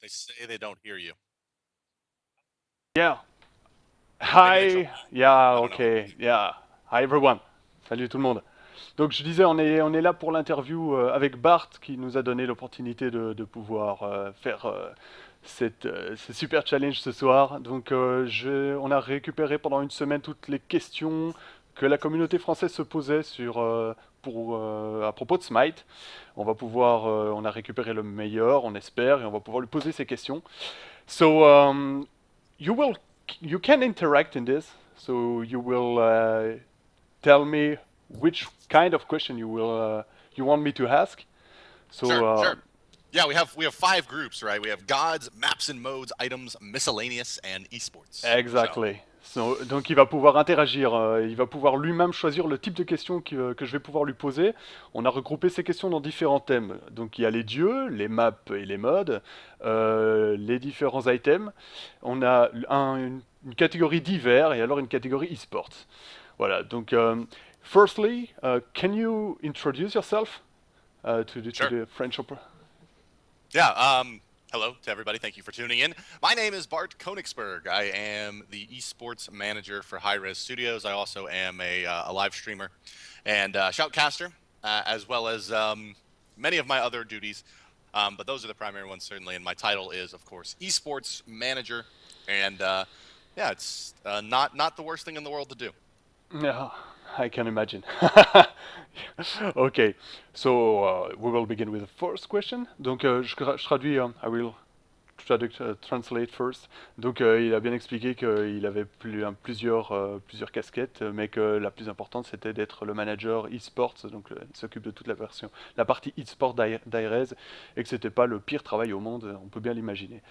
They say they don't hear you. Yeah. Maybe they trouble. Hi. Yeah, I don't know. ok. Yeah. Hi everyone. Salut tout le monde. Donc je disais, on est là pour l'interview avec Bart qui nous a donné l'opportunité de pouvoir faire ce super challenge ce soir. Donc on a récupéré pendant une semaine toutes les questions que la communauté française se posait à propos de Smite. On a récupéré le meilleur, on espère, et on va pouvoir lui poser ces questions. So you will you can interact in this. So you will tell me which kind of question you want me to ask. So Sure, sure. Yeah, we have 5 groups, right? We have gods, maps and modes, items, miscellaneous, and esports. So exactly. Donc il va pouvoir interagir, il va pouvoir lui-même choisir le type de questions que je vais pouvoir lui poser. On a regroupé ces questions dans différents thèmes. Donc il y a les dieux, les maps et les modes, les différents items. On a une catégorie divers et alors une catégorie e-sports. Voilà, donc firstly, can you introduce yourself to sure. the French opera? Yeah. Hello to everybody. Thank you for tuning in. My name is Bart Konigsberg. I am the esports manager for Hi-Rez Studios. I also am a live streamer and shoutcaster, as well as many of my other duties. But those are the primary ones, certainly. And my title is, of course, esports manager. And yeah, it's not the worst thing in the world to do. Yeah, I can imagine. Okay, so we will begin with the first question. Donc je traduis, I will translate first. Donc il a bien expliqué qu'il avait plusieurs casquettes, mais que la plus importante c'était d'être le manager e-sports, donc il s'occupe de toute la partie e-sport d'Hi-Rez, et que c'était pas le pire travail au monde, on peut bien l'imaginer.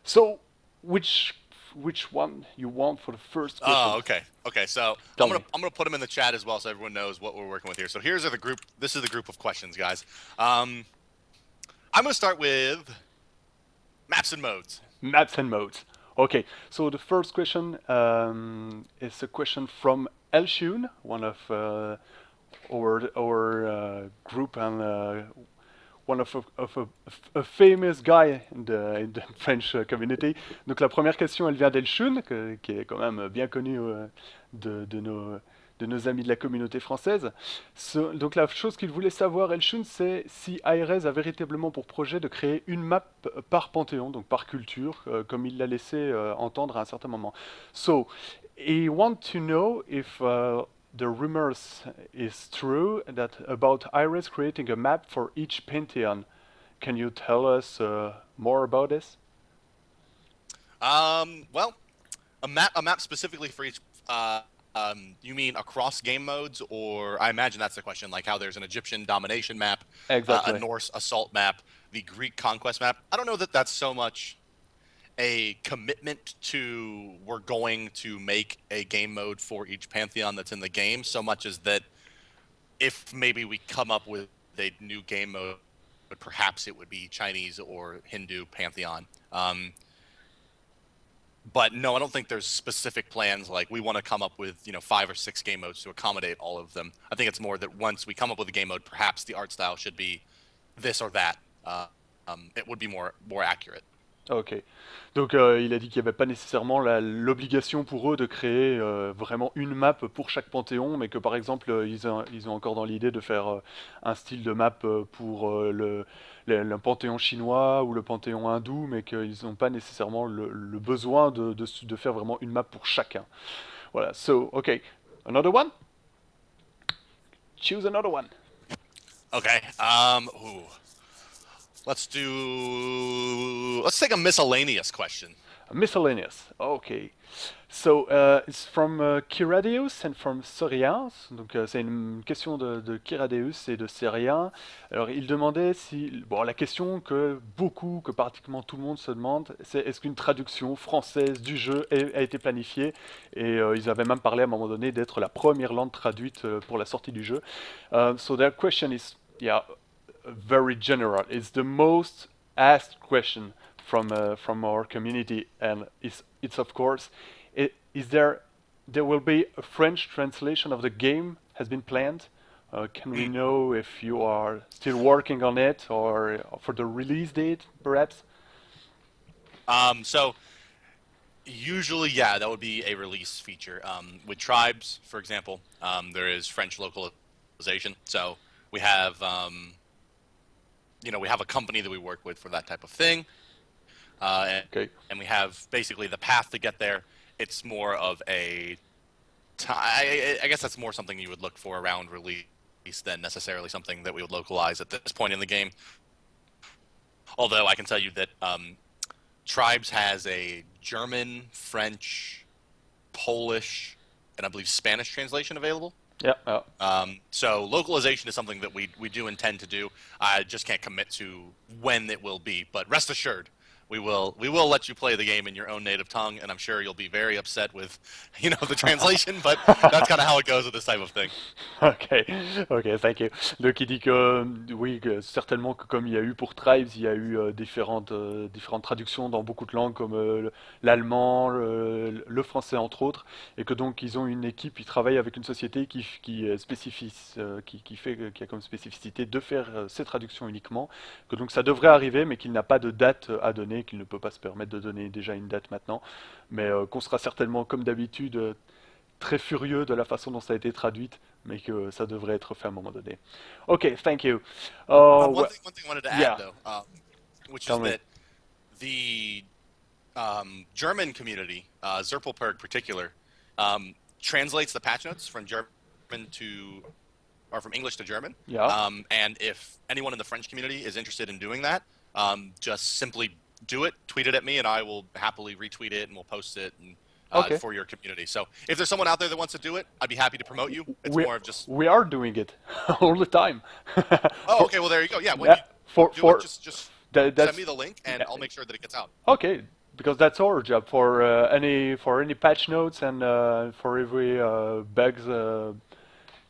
So, which one you want for the first question? Oh, okay. Okay, so I'm Tell gonna me. I'm gonna put them in the chat as well, so everyone knows what we're working with here. So here's the group. This is the group of questions, guys. I'm gonna start with maps and modes. Maps and modes. Okay, so the first question is a question from Elshun, one of our group and one of a famous guy in the French community. Donc la première question, elle vient d'Elshun, qui est quand même bien connu de nos amis de la communauté française. Donc la chose qu'il voulait savoir, Elshun, c'est si Hi-Rez a véritablement pour projet de créer une map par panthéon, donc par culture, comme il l'a laissé entendre à un certain moment. So, he want to know if the rumors is true that about Hi-Rez creating a map for each pantheon. Can you tell us more about this? Well, a map specifically for each. You mean across game modes, or I imagine that's the question, like how there's an Egyptian domination map, a Exactly. Norse assault map, the Greek conquest map. I don't know that that's so much a commitment to we're going to make a game mode for each pantheon that's in the game, so much as that if maybe we come up with a new game mode, perhaps it would be Chinese or Hindu pantheon. But no, I don't think there's specific plans like we want to come up with 5 or 6 game modes to accommodate all of them. I think it's more that once we come up with a game mode, perhaps the art style should be this or that. It would be more accurate. Ok. Donc il a dit qu'il n'y avait pas nécessairement l'obligation pour eux de créer vraiment une map pour chaque panthéon, mais que par exemple ils ont encore dans l'idée de faire un style de map pour le panthéon chinois ou le panthéon hindou, mais qu'ils n'ont pas nécessairement le besoin de faire vraiment une map pour chacun. Voilà. So, ok. Another one? Choose another one. Okay. Let's take a miscellaneous question. Miscellaneous. Okay. So it's from Kiradeus and from Soriens. Donc c'est une question de Kiradeus et de Sérien. Alors il demandait si bon la question que pratiquement tout le monde se demande, c'est est-ce qu'une traduction française du jeu a été planifiée et ils avaient même parlé à un moment donné d'être la première langue traduite pour la sortie du jeu. So their question is yeah very general. It's the most asked question from our community, and it's of course, is there will be a French translation of the game has been planned? Can we know if you are still working on it or for the release date, perhaps? So usually, yeah, that would be a release feature. With tribes, for example, there is French localization. So we have, we have a company that we work with for that type of thing, uh, and, Okay. and we have basically the path to get there. It's more of I guess that's more something you would look for around release than necessarily something that we would localize at this point in the game. Although I can tell you that Tribes has a German, French, Polish, and I believe Spanish translation available. Yeah. Yeah. So localization is something that we do intend to do. I just can't commit to when it will be, but rest assured, we will let you play the game in your own native tongue, and I'm sure you'll be very upset with, the translation, but that's kind of how it goes with this type of thing. Ok, ok, thank you. Donc il dit que oui, que certainement que comme il y a eu pour Tribes, il y a eu différentes traductions dans beaucoup de langues comme l'allemand, le français entre autres, et que donc ils ont une équipe, ils travaillent avec une société qui spécifie, qui a comme spécificité de faire ces traductions uniquement, que donc ça devrait arriver, mais qu'il n'a pas de date à donner, qu'il ne peut pas se permettre de donner déjà une date maintenant, mais qu'on sera certainement comme d'habitude très furieux de la façon dont ça a été traduite, mais que ça devrait être fait à un moment donné. Ok, thank you. One thing I wanted to add Yeah, though, which tell is me. that the German community, Zerpelperg particular, translates the patch notes from German to or from English to German. Yeah. And if anyone in the French community is interested in doing that, just simply do it, tweet it at me, and I will happily retweet it and we'll post it and, Okay. for your community. So if there's someone out there that wants to do it, I'd be happy to promote you. It's We more of just, we are doing it all the time. oh, for, okay, well there you go. Yeah, when yeah, you for do it, for just send that's me the link and I'll make sure that it gets out. okay, because that's our job for any patch notes and for every bugs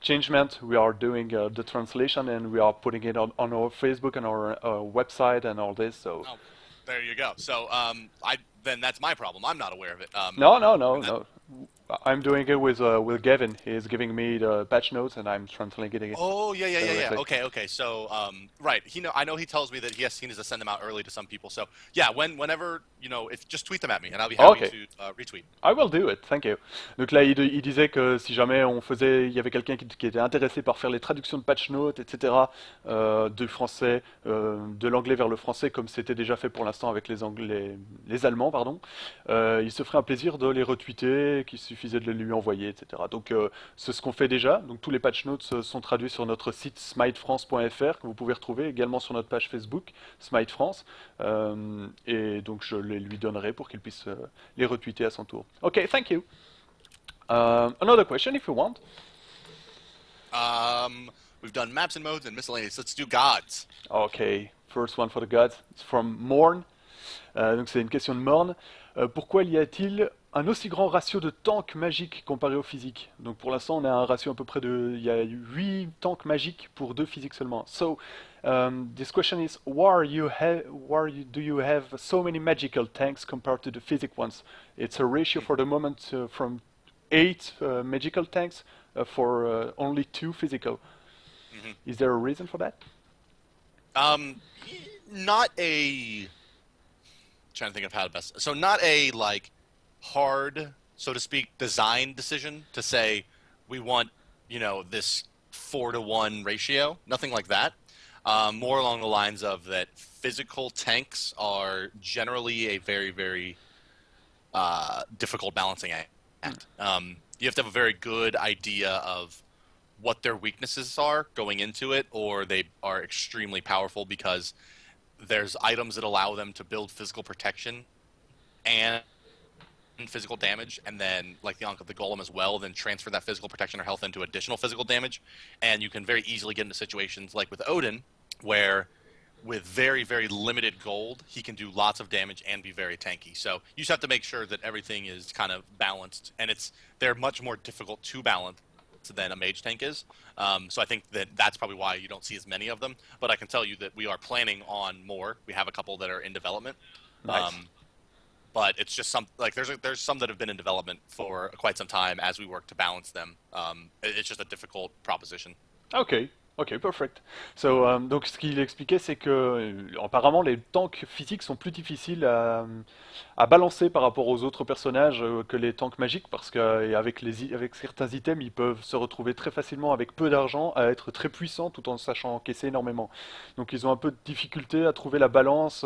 changement we are doing the translation and we are putting it on our Facebook and our website and all this. So Oh, there you go. So I then that's my problem. I'm not aware of it. no, no, no, And that, no. I'm doing it with Gavin. He's giving me the patch notes and I'm translating it oh yeah. directly. Okay. So right, I know he tells me that he needs to send them out early to some people. So yeah, whenever if just tweet them at me and I'll be happy Okay. to retweet. I will do it, thank you. Donc là, il disait que si jamais il y avait quelqu'un qui était intéressé par faire les traductions de patch notes, etc., du français, de l'anglais vers le français, comme c'était déjà fait pour l'instant avec les Allemands, pardon, il se ferait un plaisir de les retweeter, qu'il suffisait de les lui envoyer, etc. Donc c'est ce qu'on fait déjà. Donc tous les patch notes sont traduits sur notre site Smitefrance.fr que vous pouvez retrouver également sur notre page Facebook Smite France. Et donc je les lui donnerai pour qu'il puisse les retweeter à son tour. Okay, thank you. Another question if you want. We've done maps and modes and miscellaneous. Let's do gods. Okay, first one for the gods. It's from Morn. Donc c'est une question de Morn. Pourquoi y a-t-il un aussi grand ratio de tanks magiques comparé aux physiques? Donc pour l'instant on a un ratio à peu près il y a 8 tanks magiques pour 2 physiques seulement. So this question is do you have so many magical tanks compared to the physic ones? It's a ratio for the moment from 8 magical tanks for only 2 physical. Hmm. Is there a reason for that? Um, not a trying to think of how to best. So not a like hard, so to speak, design decision to say we want this 4-to-1 ratio. Nothing like that. More along the lines of that physical tanks are generally a very very difficult balancing act. You have to have a very good idea of what their weaknesses are going into it, or they are extremely powerful because there's items that allow them to build physical protection and physical damage, and then like the Ankh of the Golem as well, then transfer that physical protection or health into additional physical damage. And you can very easily get into situations like with Odin, where with very, very limited gold, he can do lots of damage and be very tanky. So you just have to make sure that everything is kind of balanced, and they're much more difficult to balance than a mage tank is. So I think that's probably why you don't see as many of them. But I can tell you that we are planning on more. We have a couple that are in development. Nice. But it's just there's some that have been in development for quite some time as we work to balance them. It's just a difficult proposition. Okay, Ok, perfect. Donc ce qu'il expliquait, c'est que apparemment les tanks physiques sont plus difficiles à balancer par rapport aux autres personnages que les tanks magiques, parce qu'avec avec certains items, ils peuvent se retrouver très facilement avec peu d'argent à être très puissants tout en sachant encaisser énormément. Donc ils ont un peu de difficulté à trouver la balance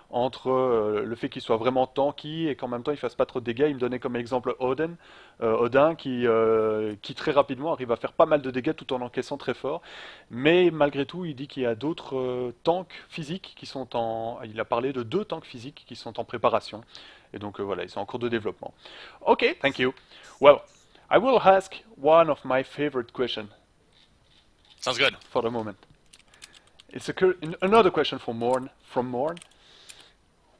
entre le fait qu'ils soient vraiment tanky et qu'en même temps ils fassent pas trop de dégâts. Il me donnait comme exemple Odin qui très rapidement arrive à faire pas mal de dégâts tout en encaissant très fort. Mais malgré tout, il dit qu'il y a d'autres tanks physiques qui sont en... Il a parlé de deux tanks physiques qui sont en préparation. Et donc voilà, ils sont en cours de développement. Ok, thank you. Well, I will ask one of my favorite questions Sounds good. for the moment. It's another question from Morn.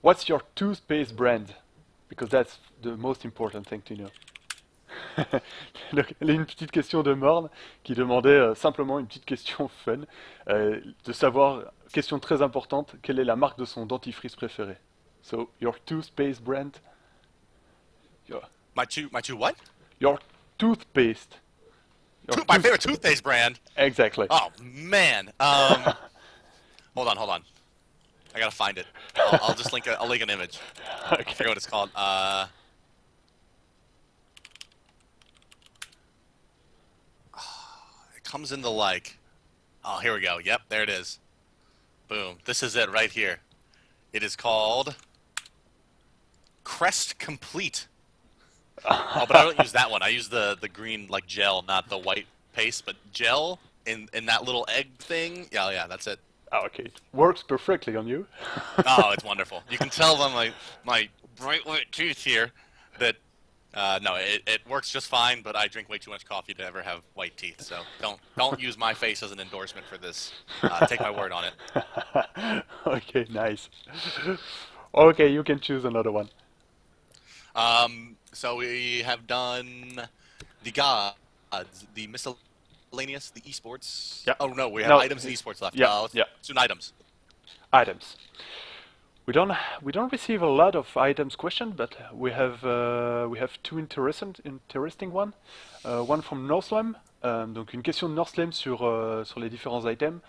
What's your toothpaste brand? Because that's the most important thing to know. Donc, il y a une petite question de Morne qui demandait simplement une petite question fun, de savoir, question très importante, quelle est la marque de son dentifrice préféré. So, your toothpaste brand, your, My two what? your toothpaste. Your My favorite toothpaste brand. Exactly. Oh man. Hold on. I gotta find it. I'll just link. I'll link an image. I Okay. forget what it's called. It comes in the like. Oh, here we go. Yep, there it is. Boom. This is it right here. It is called Crest Complete. Oh, but I don't use that one. I use the green like gel, not the white paste, but gel in that little egg thing. Yeah, that's it. Okay, it works perfectly on you. Oh, it's wonderful. You can tell by my bright white teeth here that no, it works just fine. But I drink way too much coffee to ever have white teeth. So don't use my face as an endorsement for this. Take my word on it. Okay, nice. Okay, you can choose another one. So we have done the gods, the miscellaneous, the esports. Yeah. Oh no, we have No, items and esports left. yeah, Let's yeah. do items. Items. We don't receive a lot of items questioned, but we have two interesting one. One from Northlem. Donc une question de Northlem sur les différents items.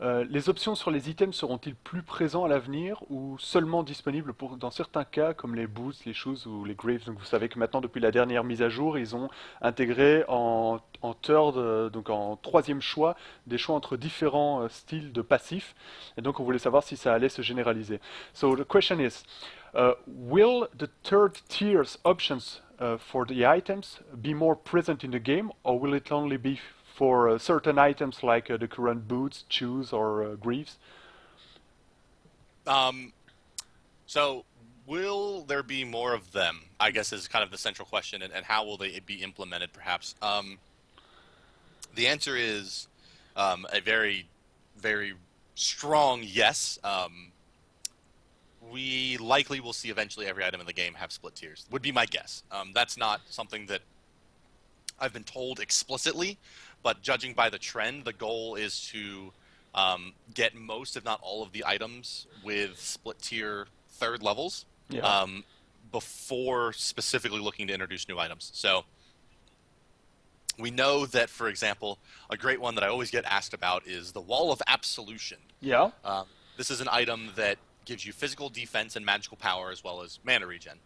Les options sur les items seront-ils plus présents à l'avenir ou seulement disponibles dans certains cas comme les boots, les shoes ou les graves? Donc vous savez que maintenant depuis la dernière mise à jour, ils ont intégré en third, donc en troisième choix, des choix entre différents styles de passifs. Et donc on voulait savoir si ça allait se généraliser. So the question is, will the third tier's options for the items be more present in the game, or will it only be for certain items like the current boots, shoes, or greaves? Um, so will there be more of them? I guess is kind of the central question, and how will they be implemented? Perhaps. The answer is a very, very strong yes. We likely will see eventually every item in the game have split tiers. Would be my guess. That's not something that I've been told explicitly, but judging by the trend, the goal is to get most, if not all, of the items with split tier third levels Yeah. before specifically looking to introduce new items. So we know that, for example, a great one that I always get asked about is the Wall of Absolution. Yeah. This is an item that gives you physical defense and magical power as well as mana regen.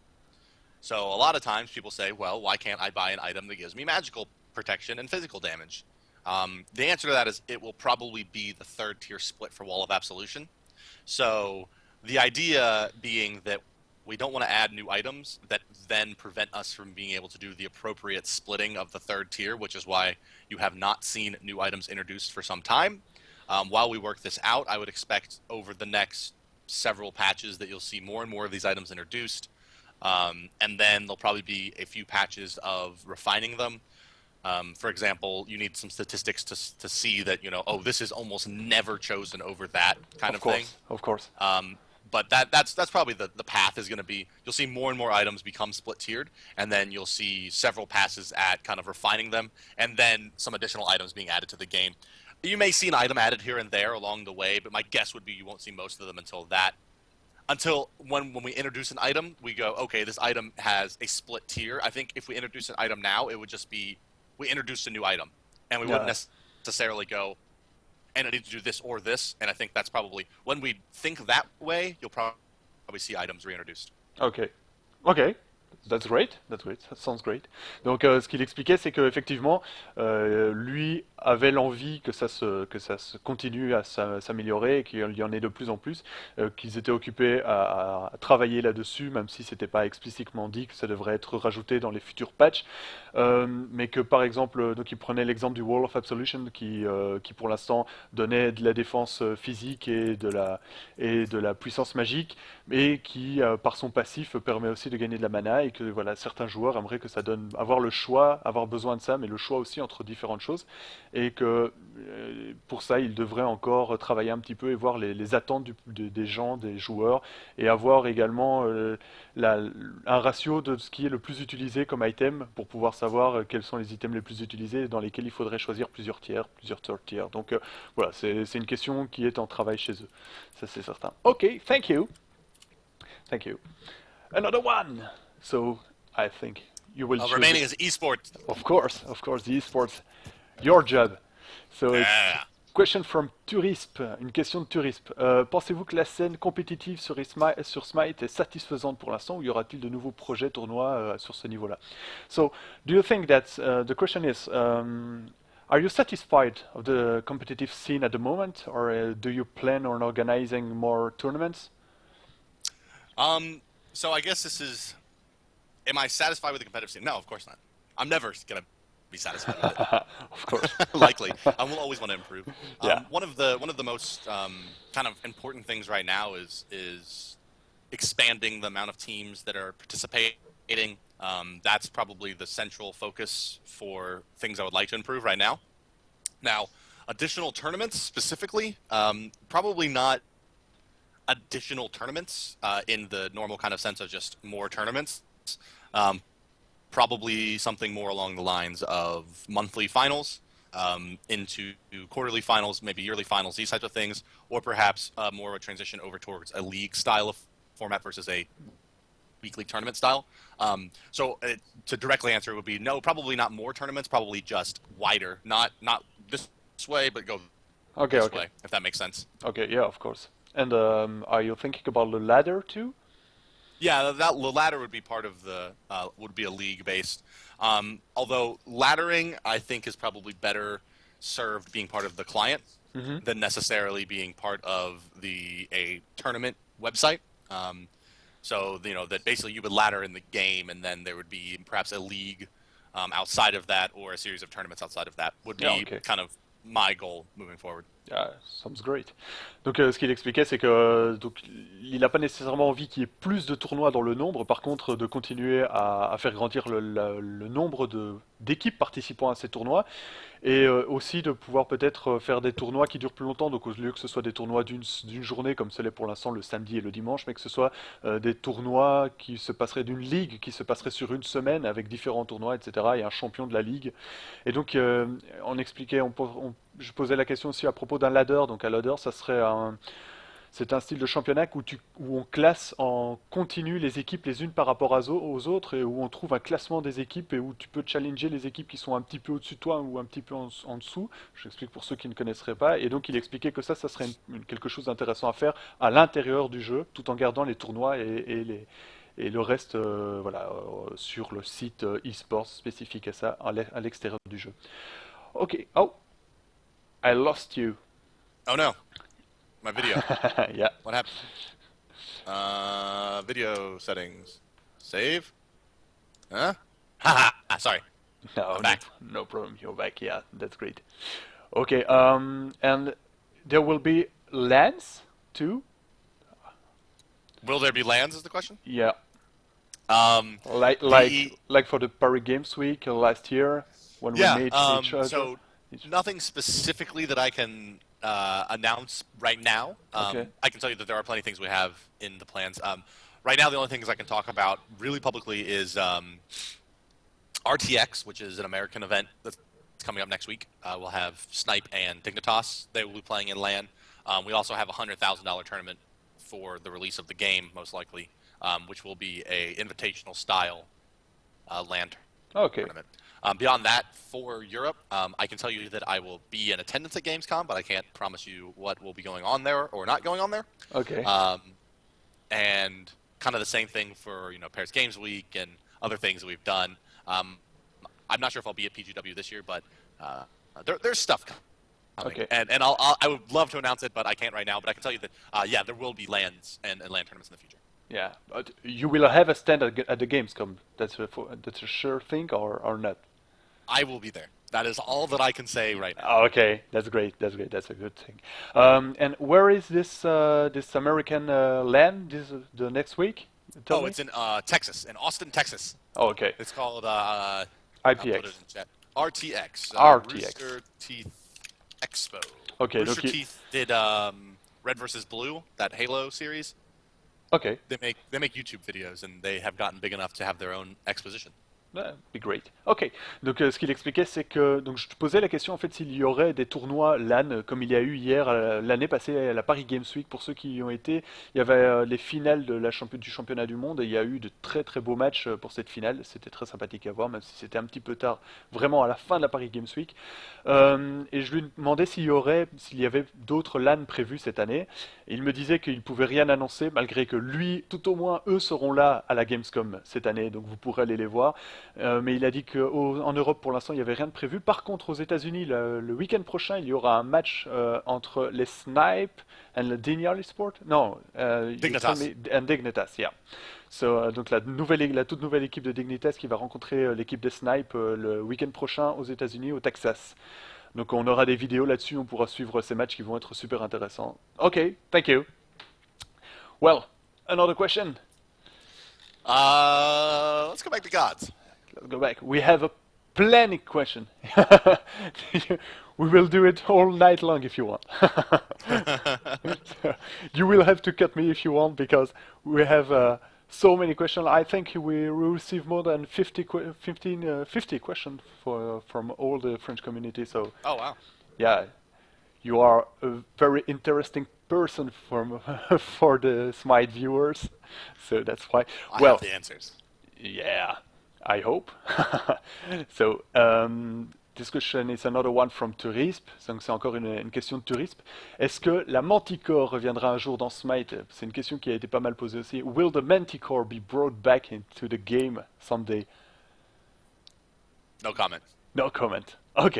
So a lot of times people say, well, why can't I buy an item that gives me magical protection and physical damage? The answer to that is it will probably be the third tier split for Wall of Absolution. So the idea being that we don't want to add new items that then prevent us from being able to do the appropriate splitting of the third tier, which is why you have not seen new items introduced for some time. While we work this out, I would expect over the next several patches that you'll see more and more of these items introduced. And then there'll probably be a few patches of refining them. For example, you need some statistics to see that, oh, this is almost never chosen over that kind of thing. Of course. But that's probably the path is going to be, you'll see more and more items become split tiered, and then you'll see several passes at kind of refining them, and then some additional items being added to the game. You may see an item added here and there along the way, but my guess would be you won't see most of them until when we introduce an item, we go, okay, this item has a split tier. I think if we introduce an item now, it would just be we introduced a new item, and we wouldn't necessarily go, and I need to do this or this. And I think that's probably when we think that way, you'll probably see items reintroduced. Ok. Ok. That's great, that's great, that sounds great. Donc ce qu'il expliquait, c'est qu'effectivement, lui avait l'envie que ça se continue à s'améliorer et qu'il y en ait de plus en plus, qu'ils étaient occupés à travailler là-dessus, même si c'était pas explicitement dit que ça devrait être rajouté dans les futurs patchs, mais que par exemple, donc il prenait l'exemple du Wall of Absolution qui pour l'instant donnait de la défense physique et de la puissance magique, mais qui par son passif permet aussi de gagner de la mana et que voilà, certains joueurs aimeraient que ça donne avoir le choix, avoir besoin de ça, mais le choix aussi entre différentes choses, et que pour ça ils devraient encore travailler un petit peu et voir les attentes des gens, des joueurs, et avoir également la- un ratio de ce qui est le plus utilisé comme item pour pouvoir savoir quels sont les items les plus utilisés dans lesquels il faudrait choisir plusieurs tiers, plusieurs third tiers. Donc voilà, c'est une question qui est en travail chez eux, ça c'est certain. Ok, thank you. Thank you. Another one. So I think you will choose. Remaining is eSport. Of course, the esports, your job. So it's Yeah. question from Turisp, une question de Turisp. Pensez-vous que la scène compétitive sur Smite est satisfaisante pour l'instant ou y aura-t-il de nouveaux projets tournois sur ce niveau-là? So, do you think that the question is, are you satisfied of the competitive scene at the moment, or do you plan on organizing more tournaments? So I guess this is, am I satisfied with the competitive scene? No, of course not. I'm never gonna be satisfied with Of course. it. Likely, I will always want to improve. Yeah. One of the most kind of important things right now is expanding the amount of teams that are participating. That's probably the central focus for things I would like to improve right now. Now, additional tournaments specifically, probably not additional tournaments in the normal kind of sense of just more tournaments. Um, Probably something more along the lines of monthly finals into quarterly finals, maybe yearly finals, these types of things, or perhaps more of a transition over towards a league style of format versus a weekly tournament style. To directly answer, it would be no, probably not more tournaments, probably just wider, not this way, but go Okay, this okay. way, if that makes sense. Okay, yeah, of course. And are you thinking about the ladder too? Yeah, that the ladder would be part of the would be a league based. Although laddering, I think, is probably better served being part of the client Mm-hmm. than necessarily being part of a tournament website. So you know that basically you would ladder in the game, and then there would be perhaps a league outside of that, or a series of tournaments outside of that. Would be Yeah, okay. kind of my goal moving forward. Yeah, sounds great. Donc, ce qu'il expliquait, c'est que donc, il n'a pas nécessairement envie qu'il y ait plus de tournois dans le nombre. Par contre, de continuer à faire grandir le nombre d'équipes participant à ces tournois. Et aussi de pouvoir peut-être faire des tournois qui durent plus longtemps, donc au lieu que ce soit des tournois d'une journée comme ce l'est pour l'instant le samedi et le dimanche, mais que ce soit des tournois qui se passeraient d'une ligue, qui se passerait sur une semaine avec différents tournois, etc. et un champion de la ligue. Et donc on expliquait, je posais la question aussi à propos d'un ladder, donc un ladder ça serait c'est un style de championnat où on classe en continu les équipes les unes par rapport aux autres et où on trouve un classement des équipes et où tu peux challenger les équipes qui sont un petit peu au-dessus de toi ou un petit peu en dessous. J'explique pour ceux qui ne connaisseraient pas. Et donc il expliquait que ça serait quelque chose d'intéressant à faire à l'intérieur du jeu tout en gardant les tournois et le reste voilà, sur le site eSport spécifique à ça à l'extérieur du jeu. Ok, oh, I lost you. Oh no, my video. Yeah. What happened? Video settings. Save? Huh? Haha, sorry. No, I'm back. no problem. You're back. Yeah, that's great. Okay, and there will be lands too. Will there be lands is the question? Yeah, Um, like for the Paris Games Week last year when we met each other. so nothing specifically that I can announce right now. Okay. I can tell you that there are plenty of things we have in the plans. Right now, the only things I can talk about really publicly is RTX, which is an American event that's coming up next week. We'll have Snipe and Dignitas. They will be playing in LAN. We also have a $100,000 tournament for the release of the game, most likely, which will be a invitational style LAN Okay. tournament. Beyond that, for Europe, I can tell you that I will be in attendance at Gamescom, but I can't promise you what will be going on there or not going on there. Okay. Um, and kind of the same thing for Paris Games Week and other things that we've done. Um, I'm not sure if I'll be at PGW this year, but there's stuff coming, Okay. and I would love to announce it, but I can't right now. But I can tell you that yeah, there will be lands and LAN tournaments in the future. Yeah, but you will have a stand at the Gamescom. That's a sure thing, or not? I will be there. That is all that I can say right now. Okay, that's great. That's great. That's a good thing. And where is this American land? This the next week? Tell Oh, me. it's in Texas, in Austin, Texas. Oh, okay. It's called I'll put it IPX. in chat. RTX, RTX. Rooster Teeth Expo. Okay, Rooster donc Teeth did Red versus Blue, that Halo series. okay. They make YouTube videos, and they have gotten big enough to have their own exposition. That'd be great. Ok, donc ce qu'il expliquait, c'est que donc je te posais la question en fait s'il y aurait des tournois LAN comme il y a eu hier l'année passée à la Paris Games Week. Pour ceux qui y ont été, il y avait les finales de du championnat du monde et il y a eu de très très beaux matchs pour cette finale. C'était très sympathique à voir, même si c'était un petit peu tard, vraiment à la fin de la Paris Games Week. Et je lui demandais s'il y avait d'autres LAN prévus cette année. Et il me disait qu'il pouvait rien annoncer, malgré que lui, tout au moins, eux seront là à la Gamescom cette année, donc vous pourrez aller les voir. Mais il a dit qu'en Europe, pour l'instant, il n'y avait rien de prévu. Par contre, aux États-Unis, le week-end prochain, il y aura un match entre les SMITE et le Dignal eSport. Non, Dignitas. and Dignitas, yeah. So, donc la toute nouvelle équipe de Dignitas qui va rencontrer l'équipe des Snipe le week-end prochain aux États-Unis, au Texas. Donc on aura des vidéos là-dessus, on pourra suivre ces matchs qui vont être super intéressants. Ok, thank you. Well, another question. Let's go back to gods. Let's go back. We have a plenty question. We will do it all night long if you want. You will have to cut me if you want because we have so many questions. I think we receive more than 50 questions from all the French community. So Oh wow. yeah, you are a very interesting person for the Smite viewers. So that's why. I Well, have the answers. yeah, I hope. So, this question is another one from Tourisp. Donc c'est encore une question de Tourisp. Est-ce que la Manticore reviendra un jour dans Smite? C'est une question qui a été pas mal posée aussi. Will the Manticore be brought back into the game someday? No comment. No comment. Ok.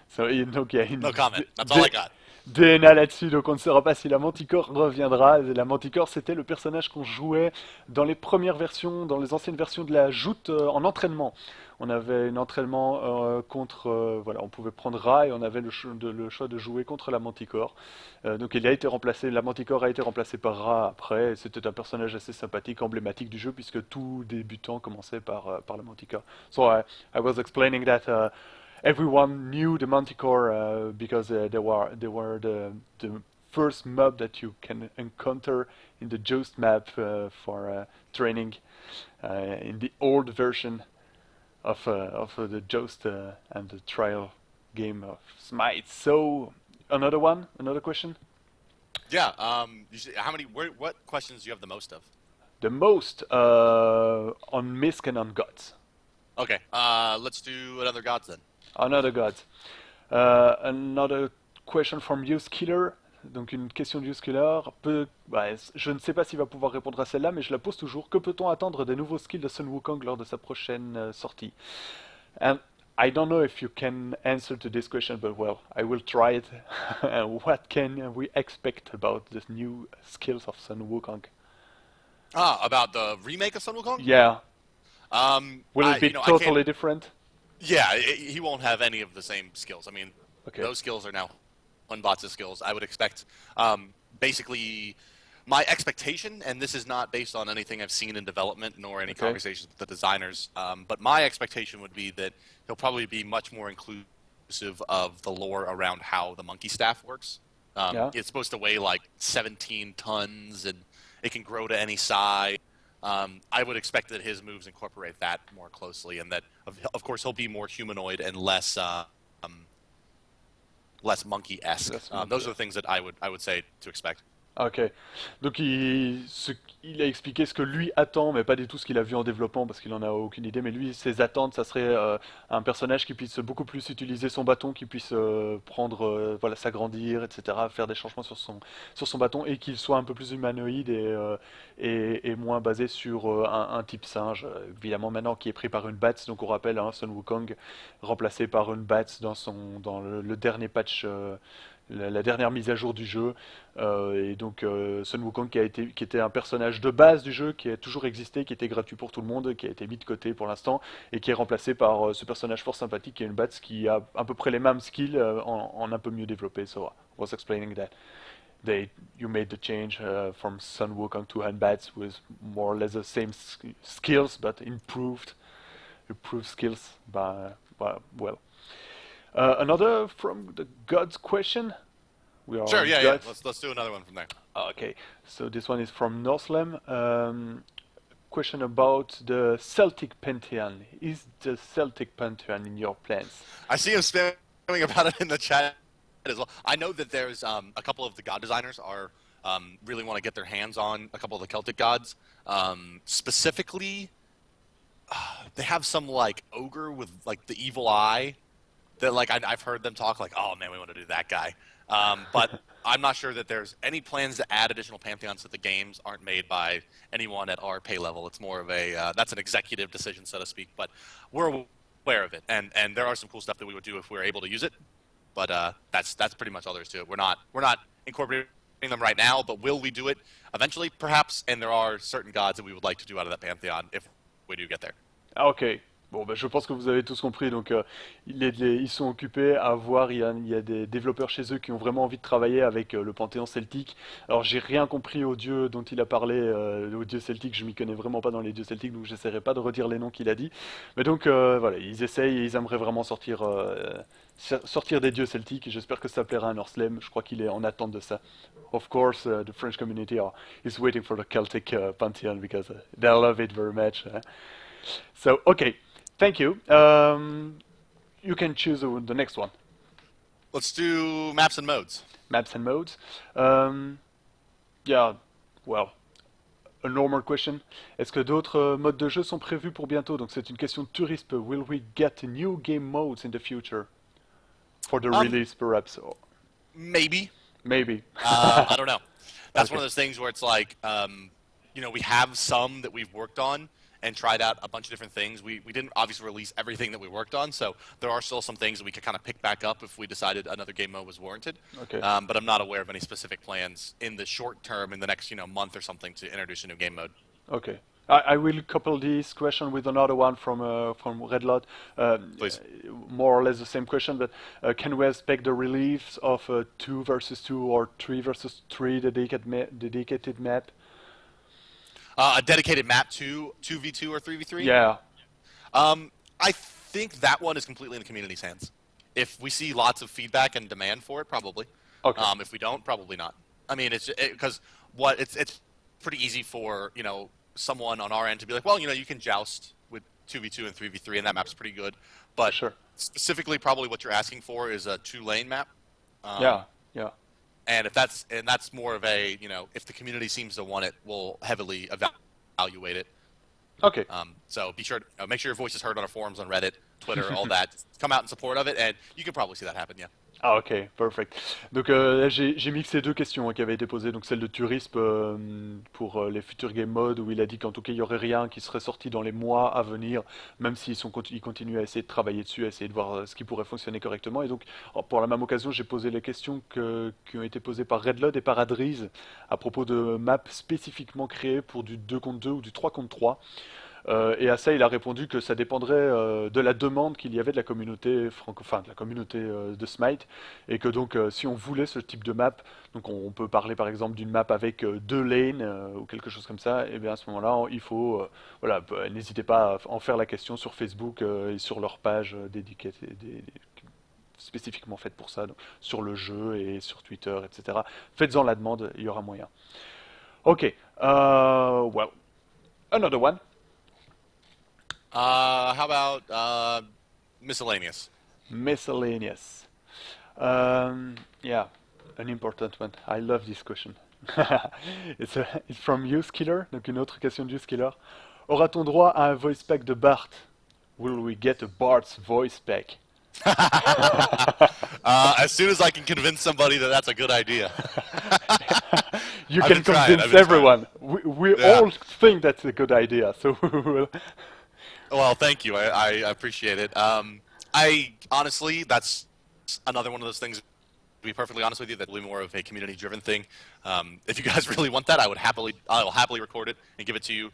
So, donc, il y a une No comment. That's all I got. DNA là-dessus, donc on ne saura pas si la Manticore reviendra. La Manticore, c'était le personnage qu'on jouait dans les premières versions, dans les anciennes versions de la joute en entraînement. On avait un entraînement contre, voilà, on pouvait prendre Ra et on avait le choix de jouer contre la Manticore. Donc il a été remplacé, la Manticore a été remplacée par Ra après. C'était un personnage assez sympathique, emblématique du jeu puisque tout débutant commençait par la Manticore. So I was explaining that. Everyone knew the Manticore because they were the first mob that you can encounter in the Joust map for training in the old version of the Joust and the trial game of Smite. So another question. Yeah. How many? What questions do you have the most of? The most on Misk and on Gods. Okay. Let's do another gods then. Another God. Another question from Uskiller. Donc une question de Uskiller. Je ne sais pas s'il va pouvoir répondre à celle-là, mais je la pose toujours. Que peut-on attendre des nouveaux skills de Sun Wukong lors de sa prochaine sortie? And I don't know if you can answer to this question, but well, I will try it. What can we expect about the new skills of Sun Wukong? About the remake of Sun Wukong? Yeah. Will it be I totally different? Yeah, he won't have any of the same skills. I mean, Okay. those skills are now Unbots' skills. I would expect, basically, my expectation, and this is not based on anything I've seen in development nor any conversations with the designers, but my expectation would be that he'll probably be much more inclusive of the lore around how the monkey staff works. Yeah. It's supposed to weigh like 17 tons, and it can grow to any size. I would expect that his moves incorporate that more closely, and that, of course, he'll be more humanoid and less monkey-esque. Those are the things that I would say to expect. Ok. Donc il a expliqué ce que lui attend, mais pas du tout ce qu'il a vu en développement parce qu'il en a aucune idée. Mais lui, ses attentes, ça serait un personnage qui puisse beaucoup plus utiliser son bâton, qui puisse prendre, voilà, s'agrandir, etc., faire des changements sur son bâton et qu'il soit un peu plus humanoïde et moins basé sur un type singe. Évidemment, maintenant qui est pris par une Bats, donc on rappelle, hein, Sun Wukong remplacé par une Bats dans le dernier patch. La dernière mise à jour du jeu. Et donc Sun Wukong qui était un personnage de base du jeu, qui a toujours existé, qui était gratuit pour tout le monde, qui a été mis de côté pour l'instant, et qui est remplacé par ce personnage fort sympathique qui est une Bats qui a à peu près les mêmes skills en un peu mieux développé. So I was explaining that you made the change from Sun Wukong to Han Bats with more or less the same skills but improved skills. Well. Another from the gods question. We are Sure, on yeah. gods. Let's do another one from there. Okay, so this one is from Northlem. Question about the Celtic pantheon. Is the Celtic pantheon in your plans? I see him spamming about it in the chat as well. I know that there's a couple of the god designers are really want to get their hands on a couple of the Celtic gods. Specifically, they have some like ogre with like the evil eye that like I've heard them talk like, oh man, we want to do that guy. But I'm not sure that there's any plans to add additional pantheons that the games aren't made by anyone at our pay level. It's more of a that's an executive decision, so to speak. But we're aware of it, and there are some cool stuff that we would do if we were able to use it. But that's pretty much all there is to it. We're not incorporating them right now, but will we do it eventually? Perhaps. And there are certain gods that we would like to do out of that pantheon if we do get there. Ah, ok. Bon, bah, je pense que vous avez tous compris. Donc, ils sont occupés à voir. Il y a des développeurs chez eux qui ont vraiment envie de travailler avec le panthéon celtique. Alors, j'ai rien compris aux dieux dont il a parlé, aux dieux celtiques. Je m'y connais vraiment pas dans les dieux celtiques, donc j'essaierai pas de redire les noms qu'il a dit. Mais donc, voilà, ils essayent et ils aimeraient vraiment sortir des dieux celtiques. J'espère que ça plaira à Northlem. Je crois qu'il est en attente de ça. Of course, the French community is waiting for the Celtic pantheon because they love it very much. So, okay, thank you. You can choose the next one. Let's do maps and modes. Maps and modes. Yeah, well, a normal question. Est-ce que d'autres modes de jeu sont prévus pour bientôt? Donc c'est une question de tourisme. Will we get new game modes in the future? For the Um, release, perhaps? Or Maybe. maybe. I don't know. That's one Okay. of those things where it's like, we have some that we've worked on and tried out a bunch of different things. We didn't obviously release everything that we worked on, so there are still some things that we could kind of pick back up if we decided another game mode was warranted. Okay. But I'm not aware of any specific plans in the short term, in the next month or something, to introduce a new game mode. Okay. I will couple this question with another one from Red Lot. Please. More or less the same question, but can we expect the release of a 2 versus 2 or 3 versus 3 dedicated map? A dedicated map to 2v2 or 3v3? Yeah. I think that one is completely in the community's hands. If we see lots of feedback and demand for it, probably. Okay. If we don't, probably not. I mean, it's because it's pretty easy for someone on our end to be like, well, you can joust with 2v2 and 3v3, and that map's pretty good. But Sure. specifically, probably what you're asking for is a 2-lane map. Yeah. Yeah. And that's more of a if the community seems to want it, we'll heavily evaluate it. Okay. So be sure to make sure your voice is heard on our forums, on Reddit, Twitter, all that. Come out in support of it, and you can probably see that happen. Yeah. Ah, ok, perfect. Donc j'ai mixé deux questions qui avaient été posées, donc celle de tourisme pour les futurs game modes où il a dit qu'en tout cas il n'y aurait rien qui serait sorti dans les mois à venir, même ils continuent à essayer de travailler dessus, à essayer de voir ce qui pourrait fonctionner correctement. Et donc pour la même occasion j'ai posé les questions qui ont été posées par Redlod et par Adriz à propos de maps spécifiquement créées pour du 2 contre 2 ou du 3 contre 3. Et à ça, il a répondu que ça dépendrait de la demande qu'il y avait de la communauté francophone, de la communauté de Smite, et que donc si on voulait ce type de map, donc on peut parler par exemple d'une map avec 2 lanes ou quelque chose comme ça, et bien à ce moment-là, il faut, voilà, n'hésitez pas à en faire la question sur Facebook et sur leur page dédiée, spécifiquement faite pour ça, donc, sur le jeu et sur Twitter, etc. Faites-en la demande, il y aura moyen. Ok, well, another one. How about miscellaneous? Miscellaneous. Yeah, an important one. I love this question. It's from UseKiller, donc une autre question de UseKiller. Aura-t-on droit à un voice pack de Bart? Will we get a Bart's voice pack? As soon as I can convince somebody that that's a good idea. You I've can been trying. I've convince been trying. everyone. We Yeah. all think that's a good idea, so we will. Well, thank you. I appreciate it. I honestly, that's another one of those things. To be perfectly honest with you, that's really more of a community-driven thing. If you guys really want that, I will happily record it and give it to you.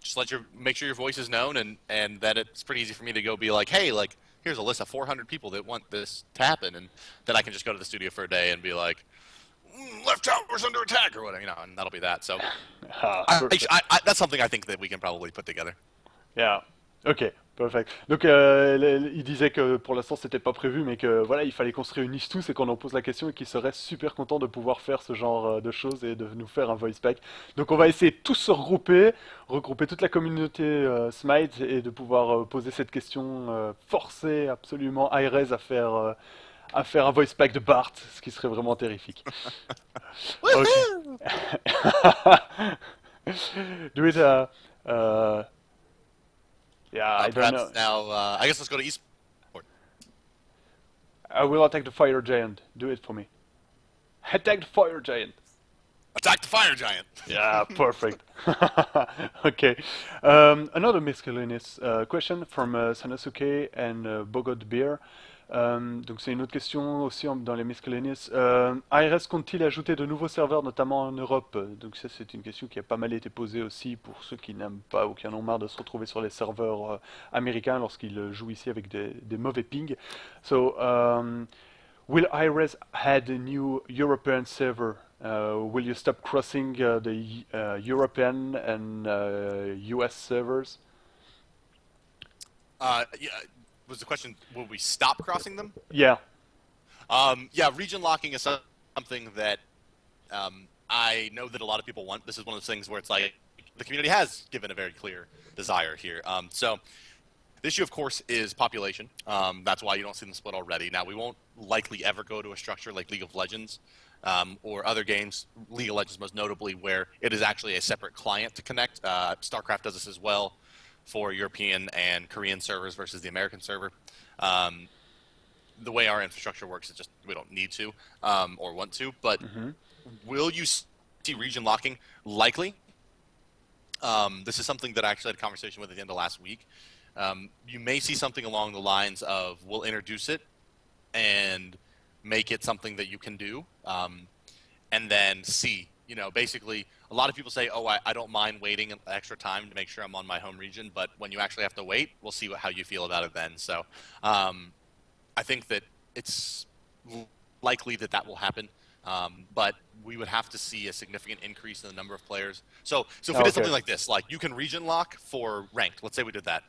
Just make sure your voice is known, and then it's pretty easy for me to go be like, hey, like here's a list of 400 people that want this to happen, and then I can just go to the studio for a day and be like, left tower's under attack or whatever, and that'll be that. So Perfect. that's something I think that we can probably put together. Yeah. Ok, perfect. Donc il disait que pour l'instant c'était pas prévu, mais que voilà, il fallait qu'on se réunisse tous et qu'on en pose la question et qu'il serait super content de pouvoir faire ce genre de choses et de nous faire un voice pack. Donc on va essayer de tous se regrouper toute la communauté Smite et de pouvoir poser cette question, forcer absolument Hi-Rez à faire un voice pack de Bart, ce qui serait vraiment terrifique. Ok. Woohoo! Do it. Uh, yeah, I don't Perhaps know. now, I guess let's go to eSport. I will attack the fire giant. Do it for me. Attack the fire giant. Attack the fire giant. Yeah, perfect. Okay. Another miscellaneous question from Sanosuke and Bogod Beer. Donc c'est une autre question aussi dans les miscellaneous. ARS compte-t-il ajouter de nouveaux serveurs, notamment en Europe? Donc ça c'est une question qui a pas mal été posée aussi pour ceux qui n'aiment pas ou qui en ont marre de se retrouver sur les serveurs américains lorsqu'ils jouent ici avec des mauvais pings. So, will Hi-Rez add a new European server? Will you stop crossing the European and US servers? Yeah, was the question, will we stop crossing them? Yeah. Yeah, region locking is something that I know that a lot of people want. This is one of those things where it's like the community has given a very clear desire here. So the issue, of course, is population. That's why you don't see them split already. Now, we won't likely ever go to a structure like League of Legends or other games, League of Legends most notably, where it is actually a separate client to connect. StarCraft does this as well for European and Korean servers versus the American server. The way our infrastructure works is just we don't need to or want to. But will you see region locking? Likely. This is something that I actually had a conversation with at the end of last week. You may see something along the lines of we'll introduce it and make it something that you can do, and then see. Basically, a lot of people say, "Oh, I don't mind waiting an extra time to make sure I'm on my home region," but when you actually have to wait, we'll see how you feel about it then. So, I think that it's likely that will happen, but we would have to see a significant increase in the number of players. So if we did something Okay. like this, like you can region lock for ranked, let's say we did that,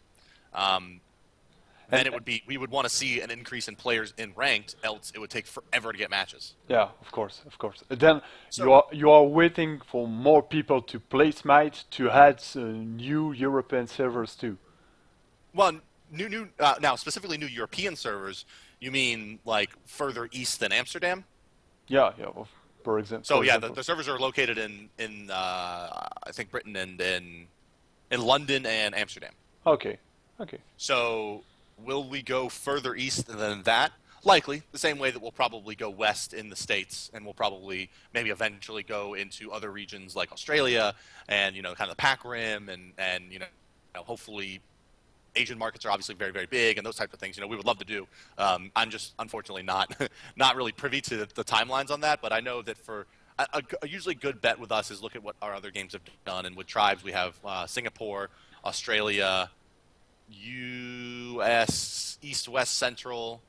then And we would want to see an increase in players in ranked, else it would take forever to get matches. yeah, of course, of course. Then So, you are waiting for more people to play Smite to add new European servers too. well, new now specifically new European servers. You mean like further east than Amsterdam? Yeah, yeah. For example, So yeah, the servers are located in I think Britain and in London and Amsterdam. Okay, okay. So will we go further east than that? Likely, the same way that we'll probably go west in the States, and we'll probably maybe eventually go into other regions like Australia and kind of the Pac Rim and hopefully Asian markets are obviously very, very big and those types of things. We would love to do. I'm just unfortunately not not really privy to the timelines on that, but I know that for a usually good bet with us is look at what our other games have done, and with tribes we have Singapore, Australia, U.S., East, West, Central,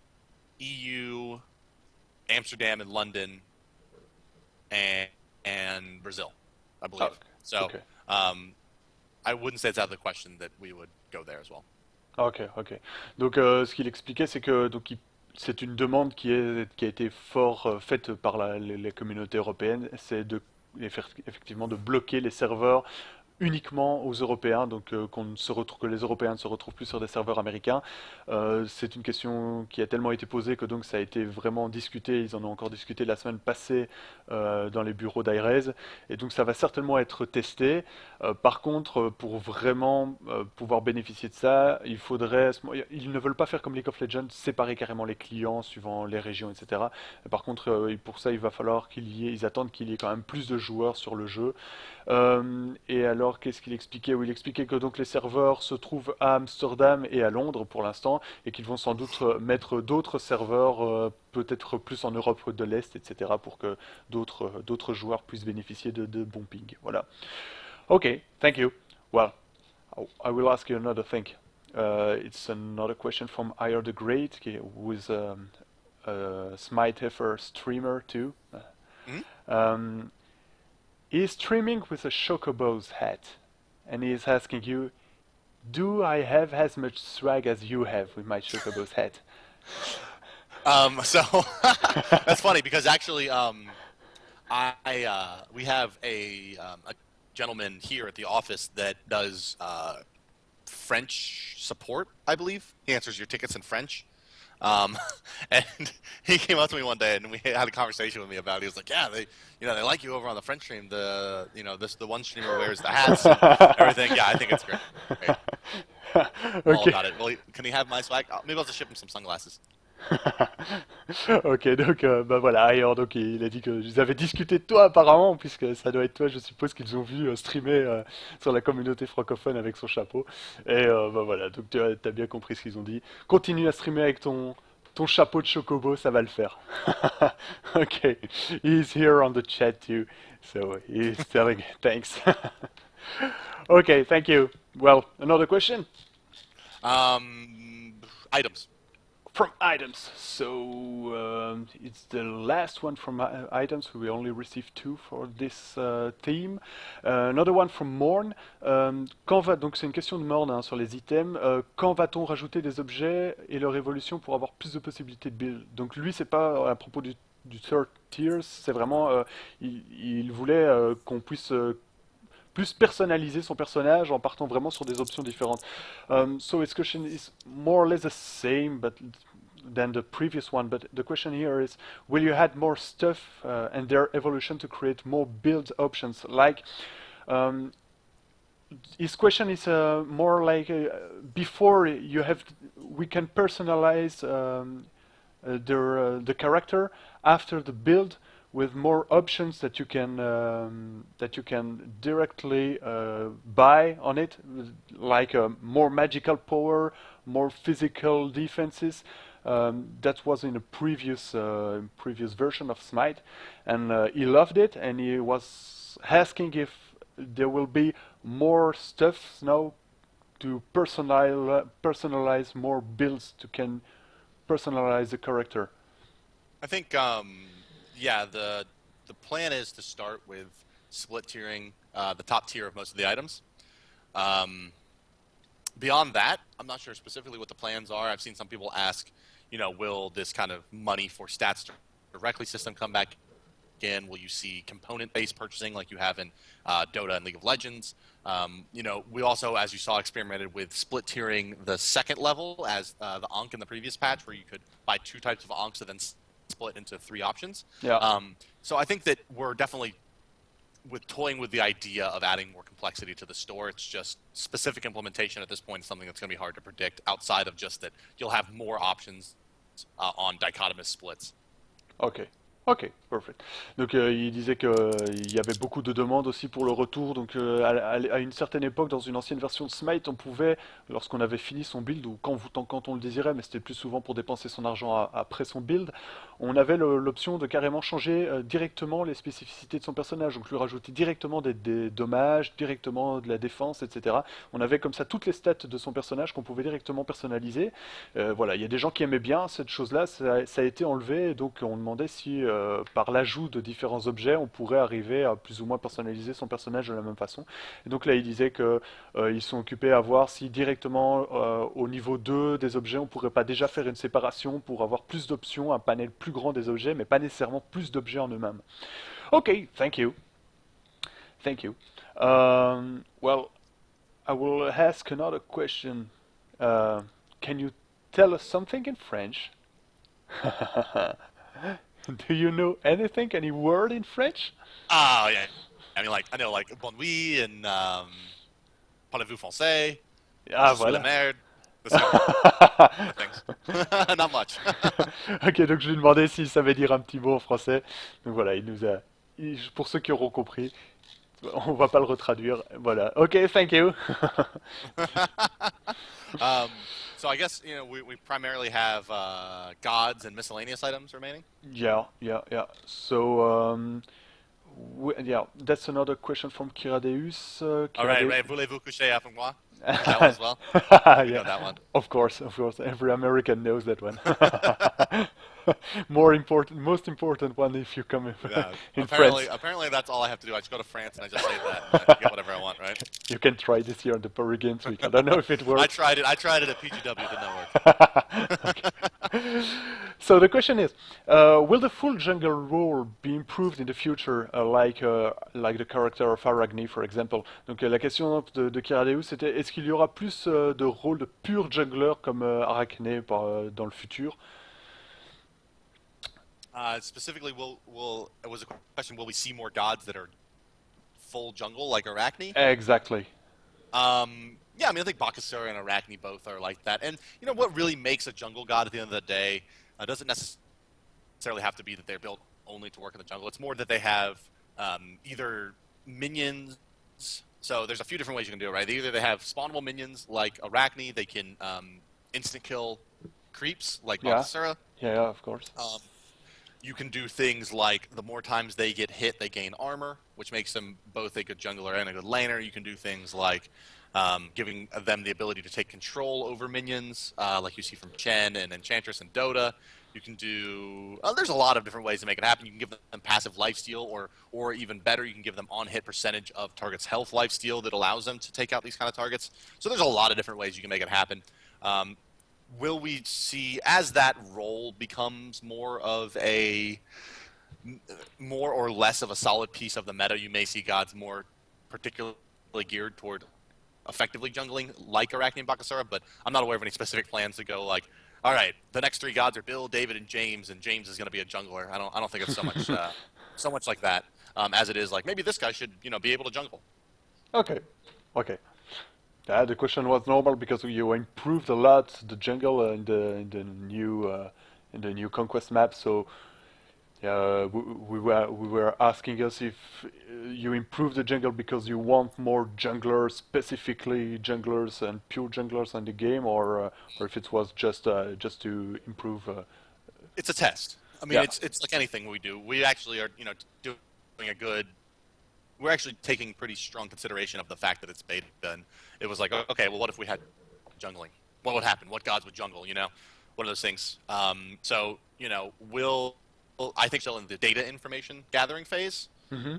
EU, Amsterdam, and London, and Brazil, I believe. Oh, So okay. I wouldn't say it's out of the question that we would go there as well. Ok, ok. Donc, ce qu'il expliquait, c'est que c'est une demande qui a été fort faite par la communauté européenne, c'est effectivement de bloquer les serveurs uniquement aux Européens, donc que les Européens ne se retrouvent plus sur des serveurs américains. C'est une question qui a tellement été posée que donc ça a été vraiment discuté. Ils en ont encore discuté la semaine passée dans les bureaux d'Hi-Rez, et donc ça va certainement être testé. Par contre, pour vraiment pouvoir bénéficier de ça, ils ne veulent pas faire comme League of Legends, séparer carrément les clients suivant les régions, etc. Par contre, pour ça, il va falloir ils attendent qu'il y ait quand même plus de joueurs sur le jeu. Et alors, qu'est-ce qu'il expliquait? Oui, il expliquait que donc les serveurs se trouvent à Amsterdam et à Londres pour l'instant, et qu'ils vont sans doute mettre d'autres serveurs, peut-être plus en Europe de l'Est, etc., pour que d'autres joueurs puissent bénéficier de bons ping. Voilà. Okay, thank you. Well, I will ask you another thing. It's another question from Ire the Great, who is a Smitefrance.fr streamer too. Mhm. Um, He's streaming with a Chocobo's hat, and he is asking you, do I have as much swag as you have with my Chocobo's hat? So that's funny because actually, we have a gentleman here at the office that does French support, I believe. He answers your tickets in French. Um, and he came up to me one day and we had a conversation with me about it. He was like, "Yeah, they like you over on the French stream. The one streamer wears the hats and everything. Yeah, I think it's great. Great. I'm all Ok. about it. Well, can he have my swag? Maybe I'll just ship him some sunglasses." Ok, donc bah voilà, ailleurs, donc il a dit que ils avaient discuté de toi apparemment, puisque ça doit être toi, je suppose qu'ils ont vu streamer sur la communauté francophone avec son chapeau. Et bah voilà, donc tu as bien compris ce qu'ils ont dit. Continue à streamer avec ton chapeau de chocobo, ça va le faire. Ok, he's here on the chat too, so he's telling thanks. Okay, thank you. Well, another question? Items. From items. So it's the last one from items. We only received two for this theme. Another one from Morn. Donc c'est une question de Morn hein, sur les items. Quand va-t-on rajouter des objets et leur évolution pour avoir plus de possibilités de build? Donc lui c'est pas à propos du third tiers, c'est vraiment il voulait qu'on puisse plus personnaliser son personnage en partant vraiment sur des options différentes. So his question is more or less the same, but than the previous one. But the question here is, will you add more stuff and their evolution to create more build options? Like, his question is more like before we can personalize the character after the build with more options that you can directly buy on it, like more magical power, more physical defenses. That was in a previous version of Smite, and he loved it, and he was asking if there will be more stuff now to personalize more builds to can personalize the character. I think, yeah, the plan is to start with split tiering the top tier of most of the items. Um, Beyond that, I'm not sure specifically what the plans are. I've seen some people ask, will this kind of money for stats directly system come back in? Will you see component-based purchasing like you have in Dota and League of Legends? We also, as you saw, experimented with split tiering the second level as the Ankh in the previous patch, where you could buy two types of Ankhs and then split into three options. Yeah. So I think that we're definitely toying with the idea of adding more complexity to the store. It's just specific implementation at this point is something that's going to be hard to predict outside of just that you'll have more options on dichotomous splits. Ok. Ok, perfect. Donc il disait qu'il y avait beaucoup de demandes aussi pour le retour. Donc à une certaine époque, dans une ancienne version de Smite, on pouvait, lorsqu'on avait fini son build, ou quand on le désirait, mais c'était plus souvent pour dépenser son argent après son build, on avait l'option de carrément changer directement les spécificités de son personnage. Donc lui rajouter directement des dommages, directement de la défense, etc. On avait comme ça toutes les stats de son personnage qu'on pouvait directement personnaliser. Voilà, il y a des gens qui aimaient bien cette chose-là, ça a été enlevé, et donc on demandait si par l'ajout de différents objets, on pourrait arriver à plus ou moins personnaliser son personnage de la même façon. Et donc là, il disait que ils sont occupés à voir si directement au niveau 2 des objets, on pourrait pas déjà faire une séparation pour avoir plus d'options, un panel plus grand des objets, mais pas nécessairement plus d'objets en eux-mêmes. Ok, thank you. thank you. Well, I will ask another question. Uh, can you tell us something in French? Do you know anything, any word in French? Oh yeah, I mean like I know like bon oui and parlez-vous français, Ah, je suis la voilà. merde, those kind of things. Not much. Ok, donc je lui ai demandé s'il savait dire un petit mot en français. Donc voilà, pour ceux qui auront compris, on va pas le retraduire. Voilà. Ok, thank you. So I guess we primarily have gods and miscellaneous items remaining. Yeah, yeah, yeah. So, yeah, that's another question from Kiradeus. All right, right. Voulez-vous coucher avec moi? You got that one Yeah, as well. We know that one. of course, of course. Every American knows that one. More important, most important one if you come Yeah. in Apparently, France. apparently that's all I have to do. I just go to France and I just say that, and I get whatever I want, right? You can try this year on the Paris Games Week. I don't know if it I works. tried it. I tried it at PGW. Did not work. Okay. So the question is, will the full jungle role be improved in the future, like the character of Arachne, for example? Donc la question de Kiradeus, c'était est-ce qu'il y aura plus de rôles de pur jungler comme Arachne dans le futur? Specifically, will it was a question. Will we see more gods that are full jungle like Arachne? Exactly. Yeah, I mean, I think Bakasura and Arachne both are like that. And what really makes a jungle god at the end of the day doesn't necessarily have to be that they're built only to work in the jungle. It's more that they have either minions. So there's a few different ways you can do it, right? Either they have spawnable minions like Arachne, they can instant kill creeps like Yeah. Bakasura. Yeah, of course. You can do things like the more times they get hit, they gain armor, which makes them both a good jungler and a good laner. You can do things like giving them the ability to take control over minions, like you see from Chen and Enchantress and Dota. You can do. There's a lot of different ways to make it happen. You can give them passive lifesteal, or even better, you can give them on-hit percentage of target's health lifesteal that allows them to take out these kind of targets. So there's a lot of different ways you can make it happen. Will we see as that role becomes more or less of a solid piece of the meta? You may see gods more particularly geared toward effectively jungling, like Arachne and Bakasura. But I'm not aware of any specific plans to go like, all right, the next three gods are Bill, David, and James is going to be a jungler. I don't think it's so much like that as it is like maybe this guy should be able to jungle. Okay. Okay. The question was normal because you improved a lot the jungle in the new conquest map. So we were asking us if you improved the jungle because you want more junglers, specifically junglers and pure junglers in the game, or if it was just to improve. It's a test. I mean, Yeah. it's like anything we do. We actually are doing a good. We're actually taking pretty strong consideration of the fact that it's beta, and it was like, okay, well, what if we had jungling? What would happen? What gods would jungle? One of those things. So I think still in the data information gathering phase, Hmm.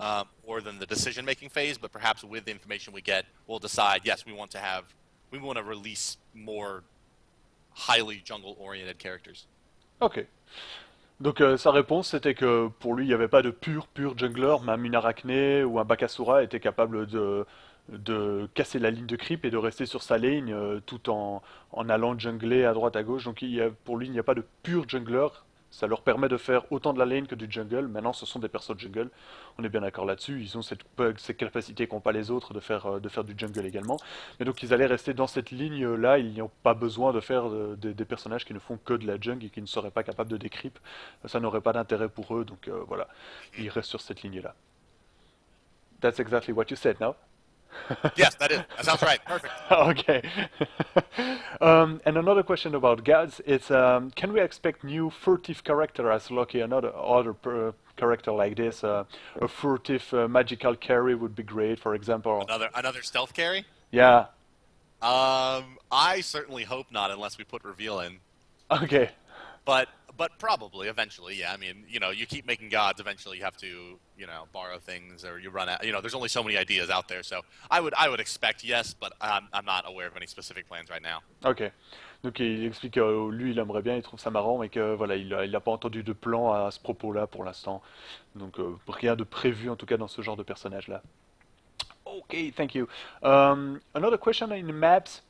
more than the decision making phase, but perhaps with the information we get, we'll decide. Yes, we want to release more highly jungle oriented characters. Ok. Donc sa réponse c'était que pour lui il n'y avait pas de pur jungler, même une Arachné ou un Bakasura était capable de casser la ligne de creep et de rester sur sa ligne tout en allant jungler à droite à gauche. Donc pour lui il n'y a pas de pur jungler. Ça leur permet de faire autant de la lane que du jungle. Maintenant, ce sont des persos de jungle. On est bien d'accord là-dessus. Ils ont cette capacité qu'ont pas les autres de faire du jungle également. Mais donc, ils allaient rester dans cette ligne-là. Ils n'ont pas besoin de faire des personnages qui ne font que de la jungle et qui ne seraient pas capables de décryp. Ça n'aurait pas d'intérêt pour eux. Donc, voilà. Ils restent sur cette ligne-là. That's exactly what you said, no? Yes, that is. That sounds right. Perfect. Okay. And another question about gods is, can we expect new furtive character as Loki, other character like this? A furtive magical carry would be great, for example. Another stealth carry. Yeah. I certainly hope not, unless we put reveal in. Okay. But probably eventually, yeah. I mean, you keep making gods. Eventually, you have to, borrow things, or you run out. There's only so many ideas out there. So I would expect yes, but I'm not aware of any specific plans right now. Ok. Donc il explique que lui il aimerait bien, il trouve ça marrant, mais que voilà, il a pas entendu de plan à ce propos-là pour l'instant. Donc rien de prévu en tout cas dans ce genre de personnage-là. Okay, thank you. Another question in the maps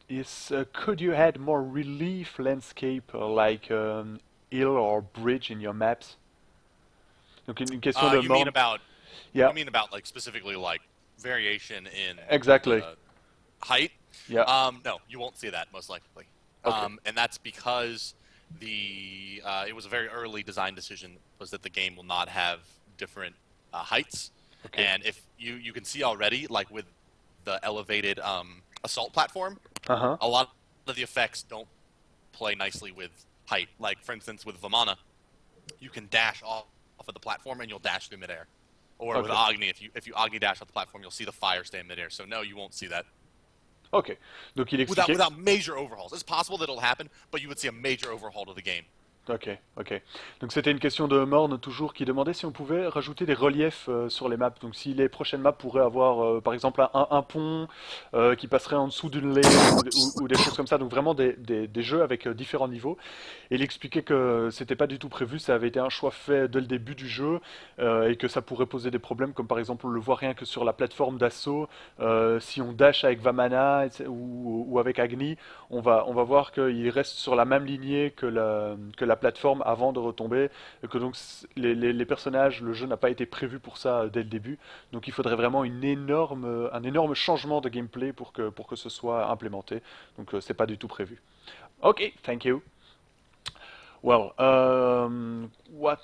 is could you add more relief landscape like hill or bridge in your maps? Donc une question de You mean morne. about Yeah, like specifically like variation in exactly. the height? Yeah. No, you won't see that most likely. Okay. And that's because it was a very early design decision was that the game will not have different heights. Okay. And if you can see already, like with the elevated assault platform, Uh-huh. a lot of the effects don't play nicely with height. Like for instance, with Vamana, you can dash off of the platform and you'll dash through midair. Or with Okay. Agni, if you Agni dash off the platform, you'll see the fire stay in midair. So no, you won't see that Ok. Donc il without expliquait. major overhauls. It's possible that it'll happen, but you would see a major overhaul to the game. Ok, ok. Donc c'était une question de Morne toujours qui demandait si on pouvait rajouter des reliefs sur les maps. Donc si les prochaines maps pourraient avoir par exemple un pont qui passerait en dessous d'une lane ou des choses comme ça. Donc vraiment des jeux avec différents niveaux. Et il expliquait que c'était pas du tout prévu, ça avait été un choix fait dès le début du jeu et que ça pourrait poser des problèmes comme par exemple on le voit rien que sur la plateforme d'assaut. Si on dash avec Vamana ou avec Agni, on va voir qu'il reste sur la même lignée que la plateforme avant de retomber, et que donc les personnages, le jeu n'a pas été prévu pour ça dès le début, donc il faudrait vraiment un énorme changement de gameplay pour que ce soit implémenté, donc c'est pas du tout prévu. Ok, thank you. Well, what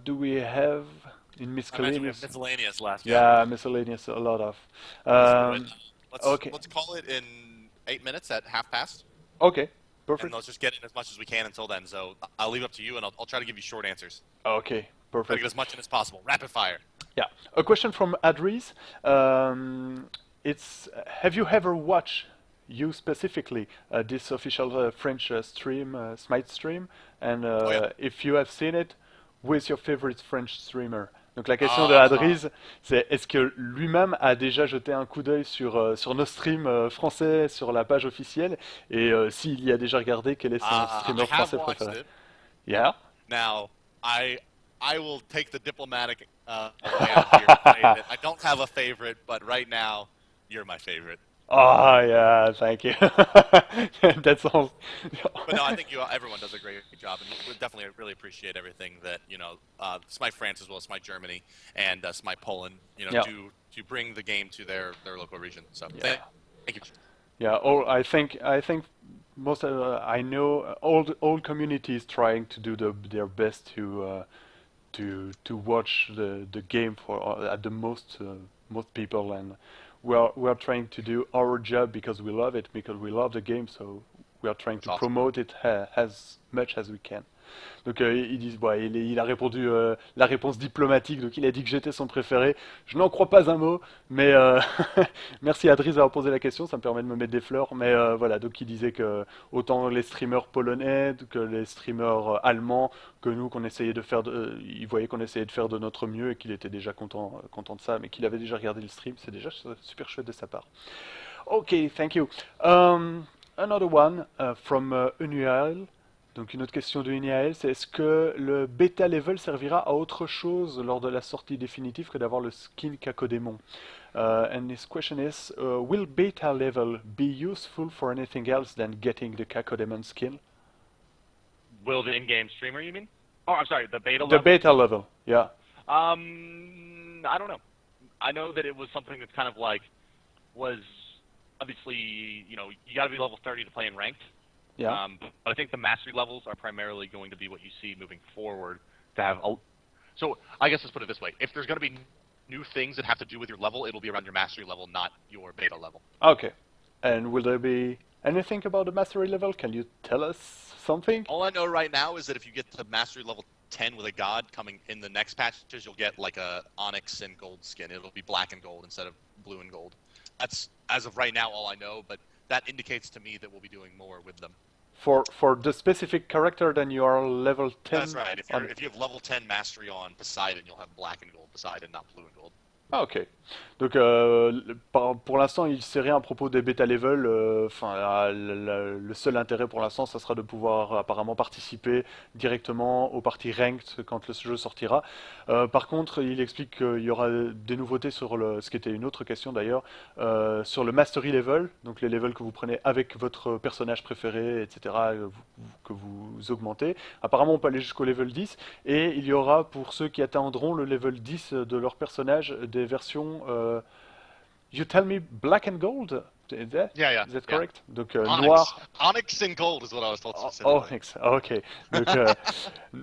do we have in I imagine we have miscellaneous? miscellaneous last. Yeah, Yeah, miscellaneous, a lot of. let's do it. Okay, Let's call it in 8 minutes at half past, okay, and perfect. let's just get in as much as we can until then. So I'll leave it up to you, and I'll try to give you short answers. Okay, Try to perfect. get as much in as possible. Rapid fire. Yeah, a question from Adris. It's have you ever watched you specifically this official French stream, Smite stream, and Oh yeah. if you have seen it, who is your favorite French streamer? Donc la question de Uh, Adris, c'est est-ce que lui-même a déjà jeté un coup d'œil sur nos streams français sur la page officielle et s'il y a déjà regardé, quel est son I streamer have français watched préféré? it. Yeah. Now, I will take the diplomatic way out here and say that I don't have a favorite, but right now, you're my favorite. Oh yeah, thank you. That's all. But no, I think everyone does a great job, and we definitely really appreciate everything that Smite France as well as Smite Germany and Smite Poland, Yeah, do to bring the game to their local region. So yeah, thank you. yeah. I think most I know all communities trying to do their best to watch the game for at the most people, and we are trying to do our job because we love it, because we love the game, so we are trying That's to awesome. promote it as much as we can. Donc ils disent, ouais, il a répondu la réponse diplomatique, donc il a dit que j'étais son préféré. Je n'en crois pas un mot, mais merci à Dries d'avoir posé la question, ça me permet de me mettre des fleurs. Mais voilà, donc il disait que autant les streamers polonais que les streamers allemands, que nous, qu'on essayait de faire, il voyait qu'on essayait de faire de notre mieux et qu'il était déjà content de ça, mais qu'il avait déjà regardé le stream, c'est déjà super chouette de sa part. Ok, thank you. Another one from Unual. Donc une autre question de Uniael, c'est est-ce que le bêta level servira à autre chose lors de la sortie définitive que d'avoir le skin Cacodémon? And his question is, will beta level be useful for anything else than getting the Cacodemon skin? Will the in-game streamer, you mean? Oh, I'm sorry, the beta The level. beta level, yeah. I don't know. I know that it was something that's kind of like was obviously you got to be level 30 to play in ranked. Yeah. But I think the mastery levels are primarily going to be what you see moving forward. So I guess let's put it this way: if there's going to be new things that have to do with your level, it'll be around your mastery level, not your beta level. Okay. And will there be anything about the mastery level? Can you tell us something? All I know right now is that if you get to mastery level 10 with a god coming in the next patches, you'll get like a onyx and gold skin. It'll be black and gold instead of blue and gold. That's as of right now all I know, but that indicates to me that we'll be doing more with them. For the specific character, then you are level 10. That's right. If you have level 10 mastery on Poseidon, you'll have black and gold Poseidon, not blue and gold. Ah, ok. Donc, pour l'instant, il ne sait rien à propos des bêta level. Enfin, le seul intérêt pour l'instant, ça sera de pouvoir apparemment participer directement aux parties ranked quand le jeu sortira. Par contre, il explique qu'il y aura des nouveautés sur ce qui était une autre question d'ailleurs, sur le mastery level, donc les levels que vous prenez avec votre personnage préféré, etc., que vous augmentez. Apparemment, on peut aller jusqu'au level 10. Et il y aura pour ceux qui atteindront le level 10 de leur personnage des versions. You tell me black and gold? Yeah, yeah, Is that yeah. correct? Donc Onyx, noir. onyx and gold is what I was told Oh, specifically. ok. Donc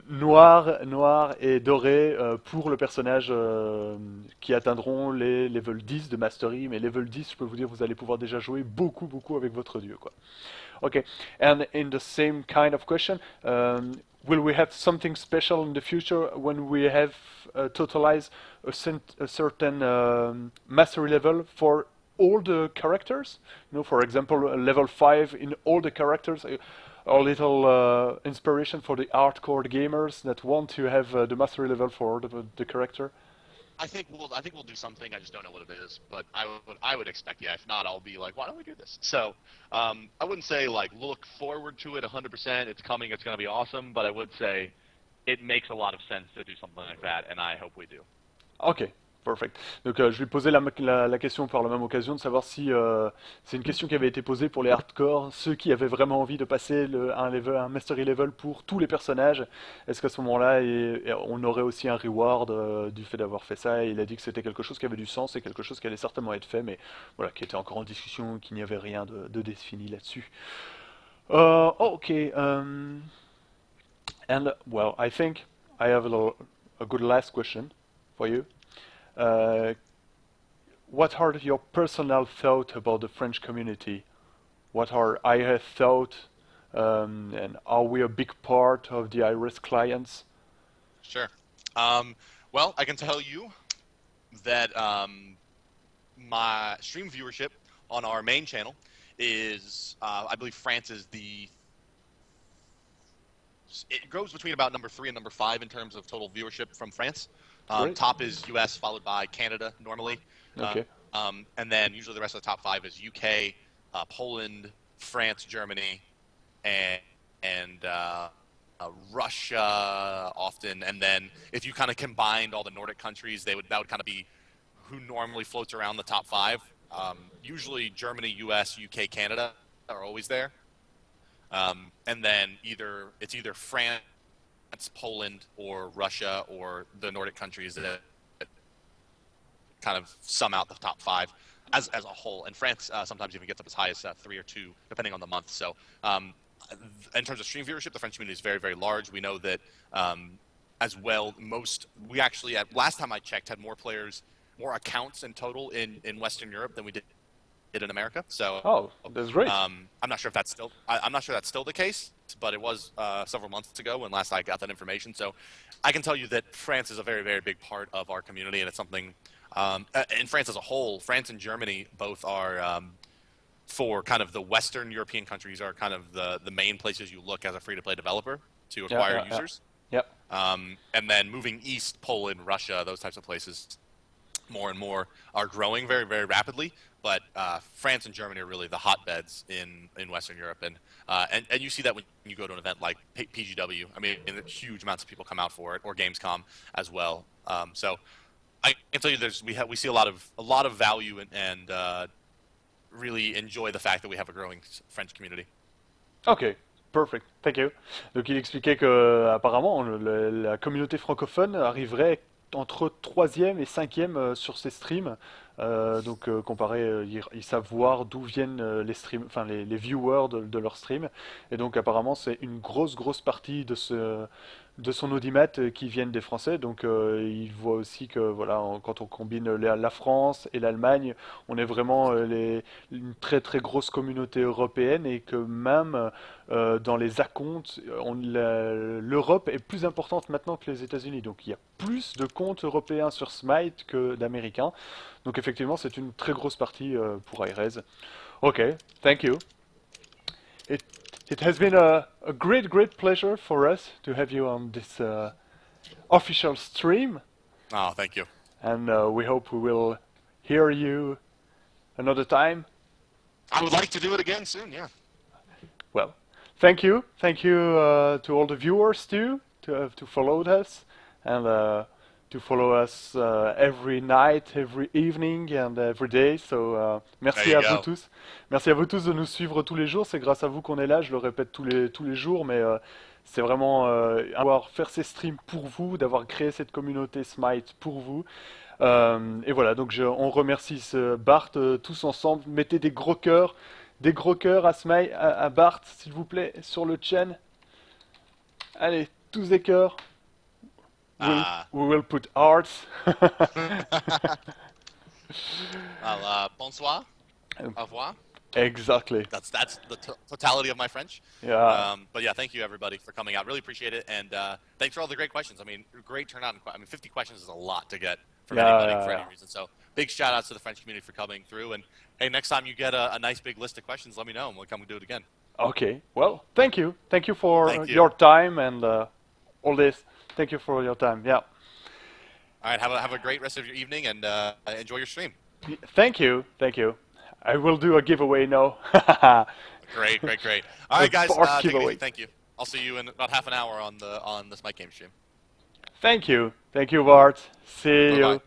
noir et doré pour le personnage qui atteindront les level 10 de Mastery. Mais level 10, je peux vous dire, vous allez pouvoir déjà jouer beaucoup avec votre dieu, quoi. Okay, and in the same kind of question, will we have something special in the future when we have totalized a certain mastery level for all the characters? You know, for example, a level 5 in all the characters. A little inspiration for the hardcore gamers that want to have the mastery level for the character. I think we'll do something. I just don't know what it is, but I would expect, yeah. If not, I'll be like, why don't we do this? So I wouldn't say like look forward to it 100%. It's coming. It's going to be awesome. But I would say it makes a lot of sense to do something like that, and I hope we do. Ok, perfect. Donc je lui posais la question par la même occasion de savoir si c'est une question qui avait été posée pour les hardcore, ceux qui avaient vraiment envie de passer un mastery level pour tous les personnages. Est-ce qu'à ce moment-là, on aurait aussi un reward du fait d'avoir fait ça? Et il a dit que c'était quelque chose qui avait du sens et quelque chose qui allait certainement être fait, mais voilà, qui était encore en discussion, qu'il n'y avait rien de défini là-dessus. Ok. And well, I think I have a good last question for you. Uh, what are your personal thoughts about the French community? What are I thought, and are we a big part of the Hi-Rez clients? Sure. Well, I can tell you that my stream viewership on our main channel is, I believe, France is the. It goes between about number 3 and number 5 in terms of total viewership from France. Great. Top is U.S., followed by Canada normally, uh, Okay. and then usually the rest of the top 5 is U.K., Poland, France, Germany, and Russia often. And then if you kind of combined all the Nordic countries, that would kind of be who normally floats around the top 5. Usually Germany, U.S., U.K., Canada are always there. And then it's either France, Poland, or Russia, or the Nordic countries that kind of sum out the top 5 as a whole. And France sometimes even gets up as high as 3 or 2, depending on the month. So in terms of stream viewership, the French community is very, very large. We know that as well. We actually, last time I checked, had more accounts in total in Western Europe than we did in America. So Oh, that's great. I'm not sure if that's still. I'm not sure that's still the case, but it was several months ago when last I got that information. So I can tell you that France is a very, very big part of our community, and it's something. In France as a whole, France and Germany both are for kind of the Western European countries are kind of the main places you look as a free-to-play developer to acquire users. Yep. And then moving east, Poland, Russia, those types of places, more and more are growing very, very rapidly. But France and Germany are really the hotbeds in Western Europe, and you see that when you go to an event like PGW. I mean, huge amounts of people come out for it, or Gamescom as well. So I can tell you, we see a lot of value and really enjoy the fact that we have a growing French community. Ok, perfect, thank you. Donc il expliquait que apparemment la communauté francophone arriverait entre troisième et cinquième sur ses streams. Comparé, ils savent voir d'où viennent les streams, enfin les viewers de leurs streams. Et donc apparemment c'est une grosse partie de son audimat qui viennent des Français. Donc il voit aussi que voilà, quand on combine la France et l'Allemagne, on est vraiment une très grosse communauté européenne et que même dans les acomptes, l'Europe est plus importante maintenant que les États-Unis. Donc il y a plus de comptes européens sur Smite que d'Américains. Donc effectivement, c'est une très grosse partie pour Hi-Rez. Ok, thank you. It, it has been a great pleasure for us to have you on this official stream. Oh, thank you. and we hope we will hear you another time. I would like to do it again soon. Yeah. Well, thank you to all the viewers too to follow us and to follow us every night, every evening and every day. So merci There à you vous go. tous. Merci à vous tous de nous suivre tous les jours. C'est grâce à vous qu'on est là. Je le répète tous les jours, mais c'est vraiment avoir faire ces streams pour vous, d'avoir créé cette communauté Smite pour vous. Et voilà, donc on remercie Bart tous ensemble. Mettez des gros cœurs à Smite, à Bart, s'il vous plaît, sur le chaîne. Allez, tous des cœurs. We will put hearts. Well, bonsoir. Au revoir. Exactly. That's the totality of my French. Yeah. But yeah, thank you everybody for coming out. Really appreciate it, and thanks for all the great questions. I mean, great turnout. I mean, 50 questions is a lot to get from anybody for any reason. So big shout outs to the French community for coming through. And hey, next time you get a nice big list of questions, let me know, and we'll come and do it again. Okay. Well, thank you. Thank you for Thank you. your time and all this. Thank you for your time. Yeah. All right, have a great rest of your evening, and enjoy your stream. Thank you. Thank you. I will do a giveaway now. Great. All right, guys, Bart take it giveaway. easy. Thank you. I'll see you in about half an hour on the Smite Game stream. Thank you, Bart. See Bye-bye. you.